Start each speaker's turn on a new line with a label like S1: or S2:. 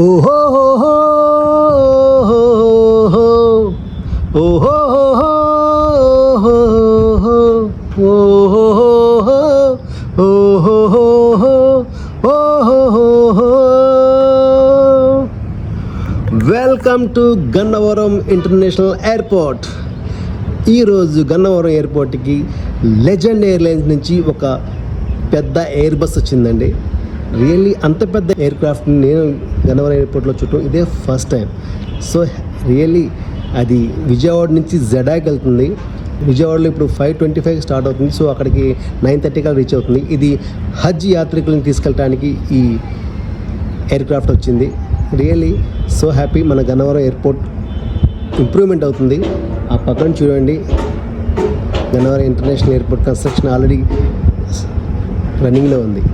S1: ఓహో ఓహో welcome to Gannavaram international airport. ఈరోజు గన్నవరం ఎయిర్పోర్ట్కి లెజెండ్ ఎయిర్లైన్స్ నుంచి ఒక పెద్ద ఎయిర్ బస్ వచ్చిందండి. రియల్లీ అంత పెద్ద ఎయిర్ క్రాఫ్ట్ని నేను గన్నవరం ఎయిర్పోర్ట్లో చుట్టూ ఇదే ఫస్ట్ టైం. సో రియల్లీ అది విజయవాడ నుంచి జెడాకి వెళ్తుంది. విజయవాడలో ఇప్పుడు 5:25 స్టార్ట్ అవుతుంది. సో అక్కడికి 9:30 రీచ్ అవుతుంది. ఇది హజ్ యాత్రికులను తీసుకెళ్ళడానికి ఈ ఎయిర్ క్రాఫ్ట్ వచ్చింది. Really so happy. మన గన్నవరం ఎయిర్పోర్ట్ ఇంప్రూవ్మెంట్ అవుతుంది. ఆ పక్కన చూడండి, Gannavaram international airport construction already రన్నింగ్లో ఉంది.